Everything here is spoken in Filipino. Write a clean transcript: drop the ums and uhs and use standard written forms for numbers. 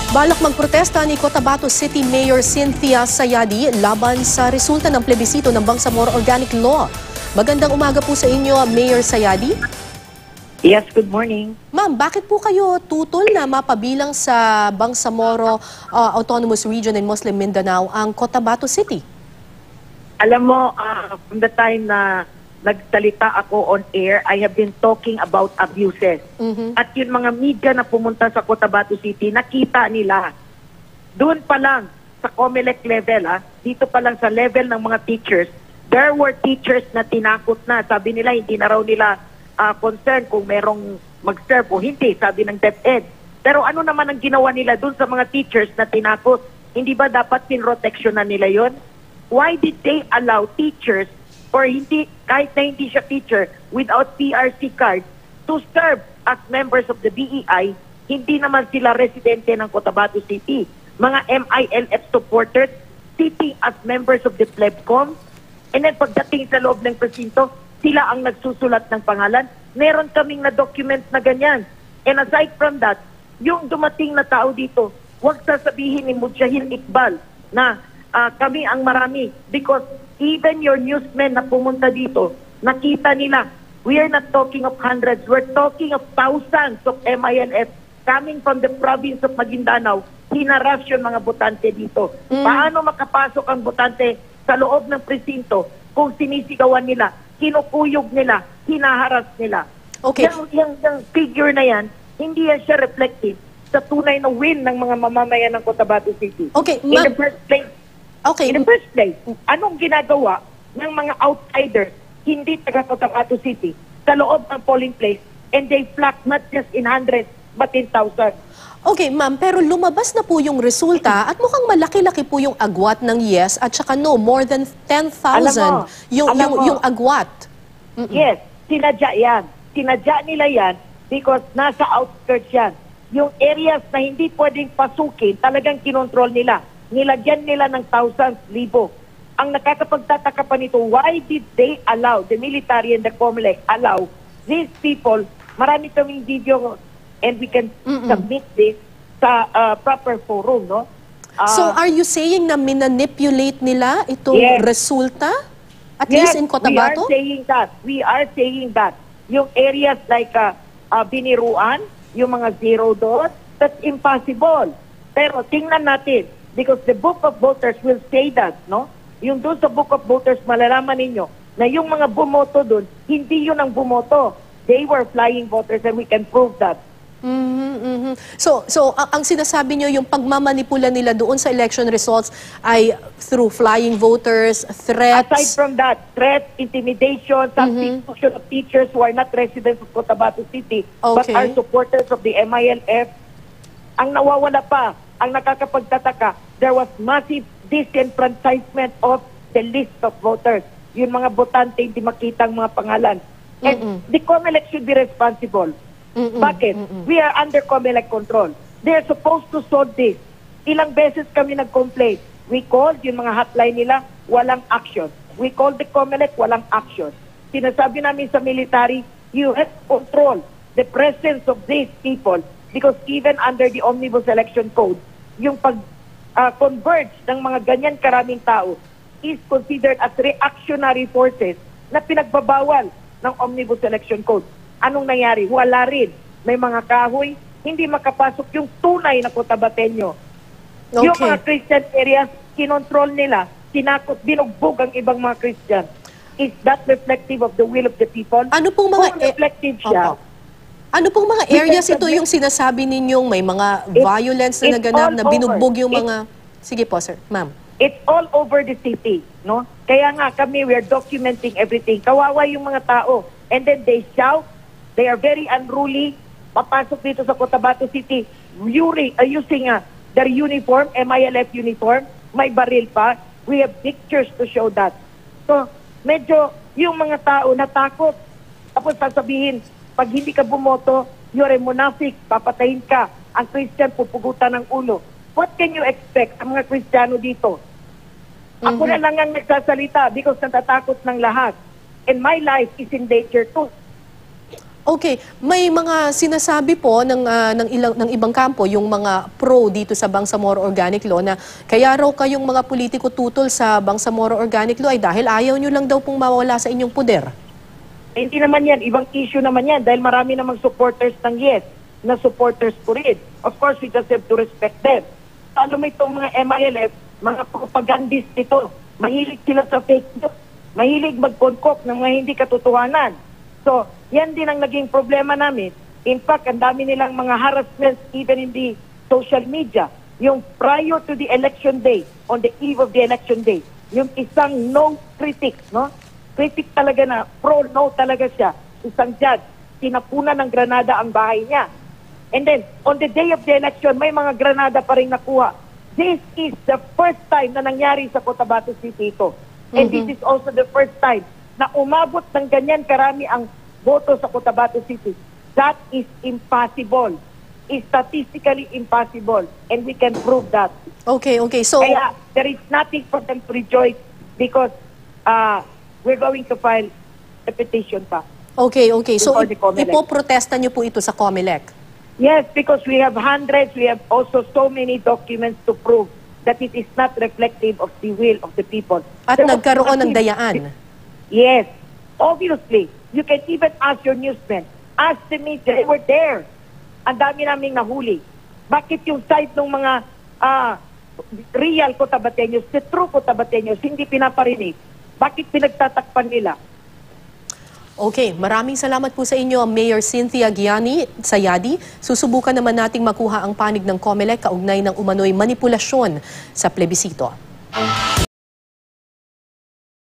Balak magprotesta ni Cotabato City Mayor Cynthia Sayadi laban sa resulta ng plebisito ng Bangsamoro Organic Law. Magandang umaga po sa inyo, Mayor Sayadi. Yes, good morning. Ma'am, bakit po kayo tutol na mapabilang sa Bangsamoro Autonomous Region in Muslim Mindanao ang Cotabato City? Alam mo, from the time na nagsalita ako on air, I have been talking about abuses. At yung mga media na pumunta sa Cotabato City, nakita nila. Doon pa lang sa COMELEC level, dito pa lang sa level ng mga teachers, there were teachers na tinakot na. Sabi nila, hindi na raw nila concern kung merong mag-serve o hindi, sabi ng DepEd. Pero ano naman ang ginawa nila doon sa mga teachers na tinakot? Hindi ba dapat pinroteksyonan nila yon? Why did they allow teachers or hindi, kahit na hindi siya teacher, without PRC card, to serve as members of the BEI, hindi naman sila residente ng Cotabato City. Mga MILF supporters, sitting as members of the PLEBCOM, and then pagdating sa loob ng presinto, sila ang nagsusulat ng pangalan. Meron kaming na-document na ganyan. And aside from that, yung dumating na tao dito, huwag sasabihin ni Mujahid Iqbal na kami ang marami, because even your newsmen na pumunta dito, nakita nila, we are not talking of hundreds, we're talking of thousands of MILF coming from the province of Maguindanao, hinaras yung mga botante dito. Paano makapasok ang botante sa loob ng presinto kung sinisigawan nila, kinukuyog nila, hinaharas nila? Okay. Yung figure na yan, hindi yan siya reflective sa tunay na win ng mga mamamayan ng Cotabato City. Okay, In the first place, Okay. in the first place, anong ginagawa ng mga outsiders, hindi taga Cotabato City, sa loob ng polling place, and they flock not just in hundreds, but in thousands? Okay, ma'am, pero lumabas na po yung resulta at mukhang malaki-laki po yung agwat ng yes at saka no, more than 10,000 yung agwat. Yes, sinadya yan. Sinadya nila yan because nasa outskirts yan. Yung areas na hindi pwedeng pasukin, talagang kinontrol nila. Nilagyan nila ng thousands, libo. Ang nakakapagtataka pa nito, why did they allow, the military and the COMELEC allow these people, marami kaming video and we can submit this sa proper forum, no? So are you saying na minanipulate nila itong resulta? At least in Cotabato? We are saying that. Yung areas like Biniruan, yung mga zero dots, that's impossible. Pero tingnan natin, because the book of voters will say that, no? Yung doon sa book of voters, malalaman ninyo na yung mga bumoto doon, hindi yun ang bumoto. They were flying voters and we can prove that. So ang sinasabi nyo, yung pagmamanipula nila doon sa election results ay through flying voters, threats? Aside from that, threats, intimidation, substitution of teachers who are not residents of Cotabato City, but are supporters of the MILF. Ang nawawala pa, ang nakakapagtataka, there was massive disenfranchisement of the list of voters. Yung mga botante, hindi makita ang mga pangalan. And the COMELEC should be responsible. Bakit? We are under COMELEC control. They are supposed to solve this. Ilang beses kami nag-complain. We called yung mga hotline nila, walang action. We called the COMELEC, walang action. Sinasabi namin sa military, you have to control the presence of these people because even under the Omnibus Election Code, yung pag-converge ng mga ganyan karaming tao is considered as reactionary forces na pinagbabawal ng Omnibus Election Code. Anong nangyari? Wala rin. May mga kahoy, hindi makapasok yung tunay na Cotabateño. Yung mga Christian areas, kinontrol nila, sinakot, binugbog ang ibang mga Christian. Is that reflective of the will of the people? Ano pong mga kung reflective siya, ano pong mga areas ito yung sinasabi ninyong may mga violence na naganap, na binugbog yung mga... Sige po, sir. Ma'am. It's all over the city, no? Kaya nga kami, we are documenting everything. Kawawa yung mga tao. And then they shout, they are very unruly, papasok dito sa Cotabato City, using their uniform, MILF uniform, may baril pa. We have pictures to show that. So, medyo yung mga tao natakot. Tapos sasabihin, pag hindi ka bumoto, you're a monastic, papatayin ka. Ang Christian, pupugutan ng ulo. What can you expect ang mga Kristiyano dito? Ako na lang ang nagsasalita because natatakot ng lahat. And my life is in danger too. Okay, may mga sinasabi po ng ibang kampo, yung mga pro dito sa Bangsamoro Organic Law, na kaya raw kayong mga politiko tutol sa Bangsamoro Organic Law ay dahil ayaw nyo lang daw pong mawala sa inyong puder. Eh, hindi naman yan, ibang issue naman yan dahil marami namang supporters ng yes na supporters ko rin. Of course, we just have to respect them. Lalo mo itong mga MILF, mga propagandist ito, mahilig sila sa fake news, mahilig magkonkok ng mga hindi katotohanan. So, yan din ang naging problema namin. In fact, ang dami nilang mga harassments even in the social media. Yung prior to the election day, on the eve of the election day, yung isang no critic, no? Critic talaga na, pro-no talaga siya. Isang judge, sinapunan ng granada ang bahay niya. And then, on the day of the election, may mga granada pa rin nakuha. This is the first time na nangyari sa Cotabato City ito. And this is also the first time na umabot ng ganyan karami ang boto sa Cotabato City. That is impossible. It's statistically impossible. And we can prove that. Okay. So, Kaya there is nothing for them to rejoice because we're going to file a petition pa. okay. So, Before the COMELEC. ipoprotesta nyo po ito sa COMELEC. Yes, because we have hundreds, we have also so many documents to prove that it is not reflective of the will of the people. At nagkaroon ng dayaan. Yes. Obviously, you can even ask your newsmen. Ask the media, they were there. Ang dami naming nahuli. Bakit yung side ng mga real Cotabateños, the true Cotabateños, hindi pinaparinig? Bakit pinagtatakpan nila? Okay, maraming salamat po sa inyo, Mayor Cynthia Giani Sayadi. Susubukan naman nating makuha ang panig ng COMELEC kaugnay ng umano'y manipulasyon sa plebisito.